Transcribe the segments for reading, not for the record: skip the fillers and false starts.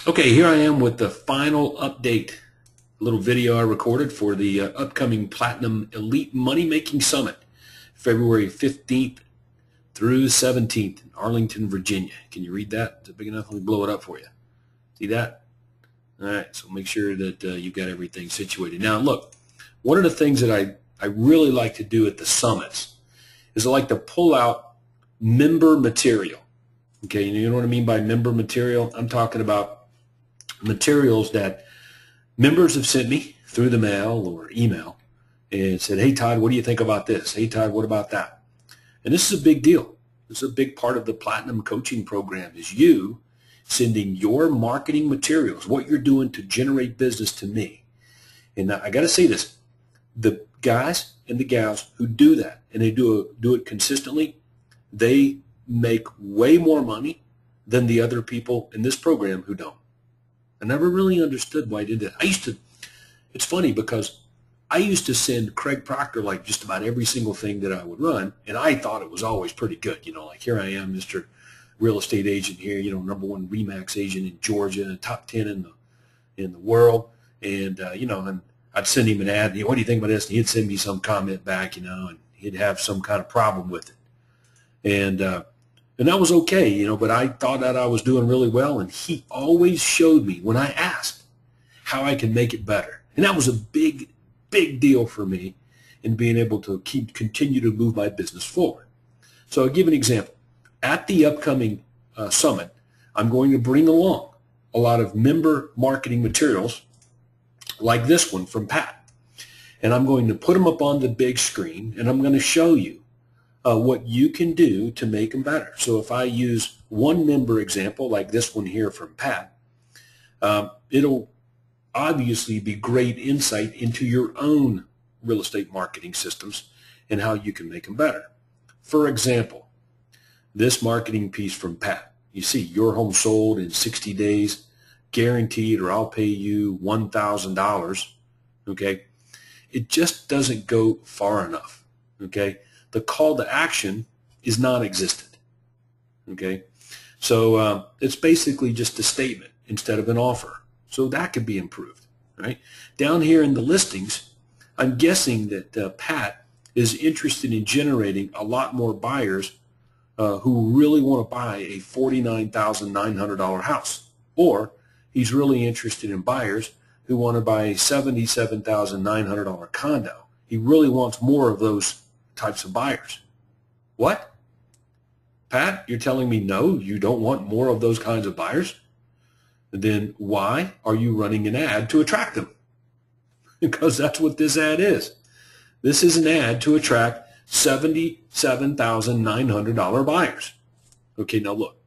Okay, here I am with the final update, a little video I recorded for the upcoming Platinum Elite Money Making Summit, February 15th through 17th in Arlington, Virginia. Can you read that? Is it big enough? Let me blow it up for you. See that? All right, so make sure that you've got everything situated. Now, look, one of the things that I really like to do at the summits is I like to pull out member material. Okay, you know what I mean by member material? I'm talking about materials that members have sent me through the mail or email and said, hey, Todd, what do you think about this? Hey, Todd, what about that? And this is a big deal. This is a big part of the Platinum Coaching Program is you sending your marketing materials, what you're doing to generate business to me. And I got to say this, the guys and the gals who do that, and they do it consistently, they make way more money than the other people in this program who don't. I never really understood why I did that. It's funny because I used to send Craig Proctor like just about every single thing that I would run, and I thought it was always pretty good. You know, like here I am, Mr. Real Estate Agent here, you know, #1 RE/MAX agent in Georgia, top 10 in the world, and you know, and I'd send him an ad. What do you think about this? And he'd send me some comment back, you know, and he'd have some kind of problem with it, and that was okay, you know, but I thought that I was doing really well, and he always showed me when I asked how I could make it better. And that was a big, big deal for me in being able to continue to move my business forward. So I'll give an example. At the upcoming summit, I'm going to bring along a lot of member marketing materials like this one from Pat. And I'm going to put them up on the big screen, and I'm going to show you what you can do to make them better. So if I use one member example like this one here from Pat, it'll obviously be great insight into your own real estate marketing systems and how you can make them better. For example, this marketing piece from Pat, you see your home sold in 60 days, guaranteed, or I'll pay you $1,000, okay? It just doesn't go far enough, okay? The call to action is non-existent, okay? So it's basically just a statement instead of an offer. So that could be improved, right? Down here in the listings, I'm guessing that Pat is interested in generating a lot more buyers who really want to buy a $49,900 house, or he's really interested in buyers who want to buy a $77,900 condo. He really wants more of those types of buyers. What? Pat, you're telling me no, you don't want more of those kinds of buyers? Then why are you running an ad to attract them? Because that's what this ad is. This is an ad to attract $77,900 buyers. Okay, now look.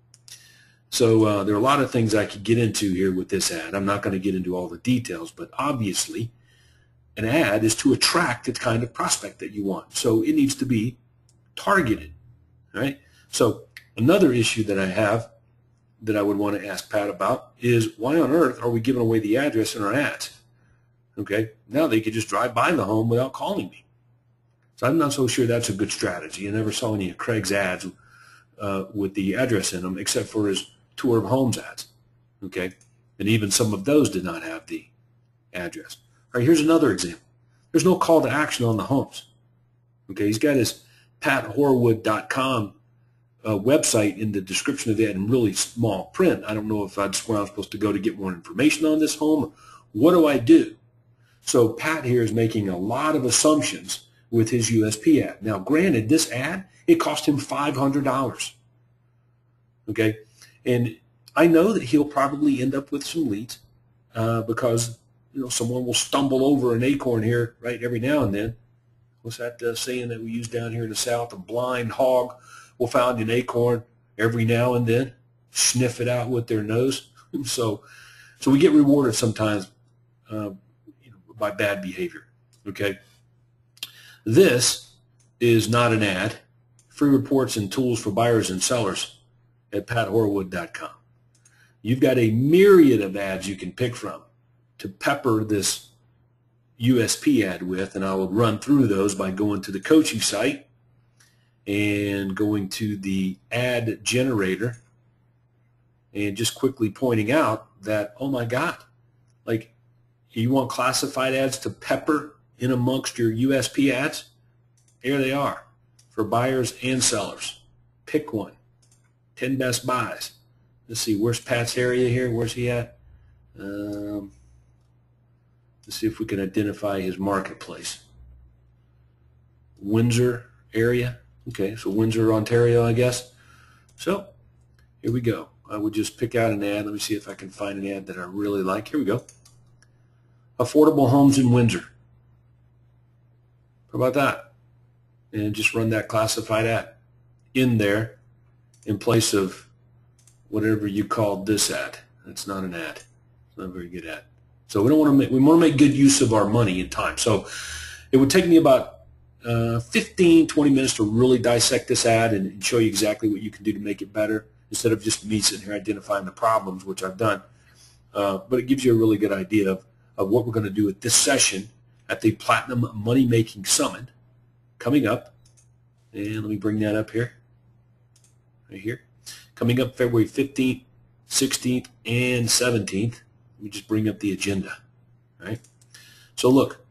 So there are a lot of things I could get into here with this ad. I'm not going to get into all the details, but obviously an ad is to attract the kind of prospect that you want. So it needs to be targeted, right? So another issue that I have that I would want to ask Pat about is why on earth are we giving away the address in our ads? Okay, now they could just drive by the home without calling me. So I'm not so sure that's a good strategy. I never saw any of Craig's ads with the address in them except for his tour of homes ads, okay? And even some of those did not have the address. All right, here's another example. There's no call to action on the homes. Okay, he's got his pathorwood.com website in the description of the ad in really small print. I don't know if that's where I'm supposed to go to get more information on this home. What do I do? So Pat here is making a lot of assumptions with his USP ad. Now, granted, this ad, it cost him $500. Okay, and I know that he'll probably end up with some leads because you know, someone will stumble over an acorn here, right, every now and then. What's that saying that we use down here in the South? A blind hog will find an acorn every now and then, sniff it out with their nose. So we get rewarded sometimes you know, by bad behavior, okay? This is not an ad. Free reports and tools for buyers and sellers at pathorwood.com. You've got a myriad of ads you can pick from to pepper this USP ad with, and I will run through those by going to the coaching site and going to the ad generator and just quickly pointing out that, oh my God, like, you want classified ads to pepper in amongst your USP ads? Here they are for buyers and sellers. Pick one. 10 best buys. Let's see, where's Pat's area here? Where's he at? Let's see if we can identify his marketplace. Windsor area. Okay, so Windsor, Ontario, I guess. So here we go. I would just pick out an ad. Let me see if I can find an ad that I really like. Here we go. Affordable homes in Windsor. How about that? And just run that classified ad in there in place of whatever you called this ad. That's not an ad. It's not a very good ad. So we want to make good use of our money and time. So it would take me about 15, 20 minutes to really dissect this ad and show you exactly what you can do to make it better, instead of just me sitting here identifying the problems, which I've done. But it gives you a really good idea of what we're going to do at this session at the Platinum Money Making Summit coming up. And let me bring that up here. Right here. Coming up February 15th, 16th, and 17th. Let me just bring up the agenda. Right? So look,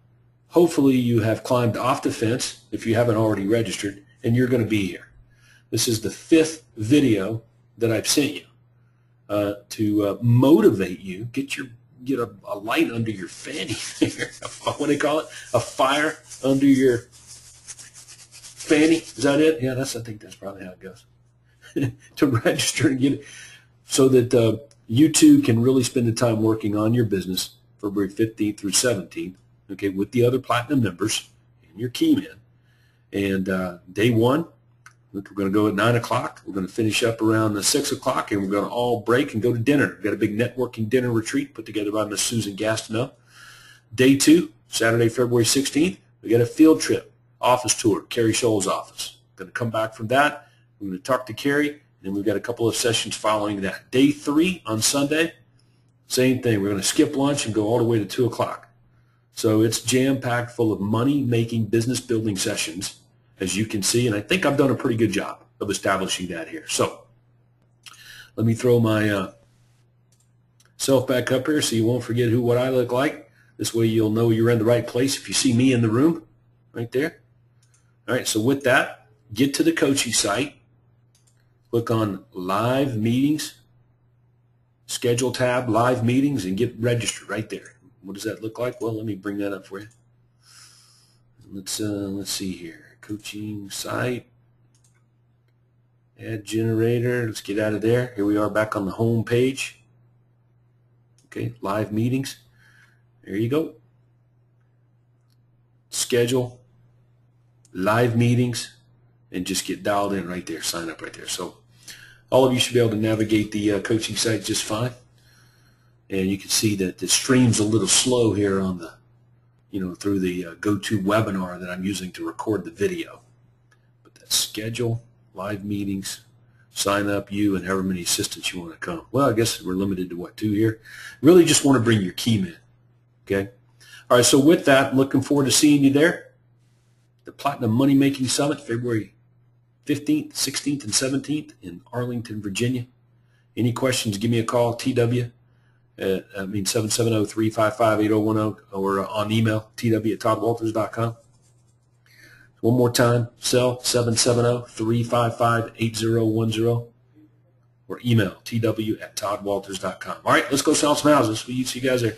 hopefully you have climbed off the fence if you haven't already registered, and you're going to be here. This is the 5th video that I've sent you to motivate you, get a light under your fanny, what do they call it? A fire under your fanny. Is that it? Yeah, I think that's probably how it goes. To register and get it, so that you too can really spend the time working on your business February 15th through 17th, okay, with the other Platinum members and your key men. And day one, we're going to go at 9 o'clock. We're going to finish up around 6 o'clock, and we're going to all break and go to dinner. We've got a big networking dinner retreat put together by Miss Susan Gastineau. Day two, Saturday, February 16th, we got a field trip, office tour, Carrie Scholl's office. Going to come back from that. We're going to talk to Carrie, and then we've got a couple of sessions following that. Day three on Sunday, same thing. We're going to skip lunch and go all the way to 2 o'clock. So it's jam-packed full of money-making, business-building sessions, as you can see, and I think I've done a pretty good job of establishing that here. So let me throw my self back up here so you won't forget what I look like. This way you'll know you're in the right place if you see me in the room right there. All right, so with that, get to the coaching site. Click on Live Meetings, Schedule tab, Live Meetings, and get registered right there. What does that look like? Well, let me bring that up for you. Let's see here. Coaching site, ad generator. Let's get out of there. Here we are back on the home page. Okay, Live Meetings. There you go. Schedule, Live Meetings, and just get dialed in right there. Sign up right there. So all of you should be able to navigate the coaching site just fine. And you can see that the stream's a little slow here on the, through the GoToWebinar that I'm using to record the video. But that's schedule, live meetings, sign up, you, and however many assistants you want to come. Well, I guess we're limited to, 2 here? Really just want to bring your key men. Okay? All right, so with that, looking forward to seeing you there. The Platinum Money Making Summit, February 15th, 16th, and 17th in Arlington, Virginia. Any questions, give me a call, TW. 770-355-8010, or on email, tw@toddwalters.com. One more time, cell 770-355-8010, or email tw@toddwalters.com. All right, let's go sell some houses. We'll see you guys there.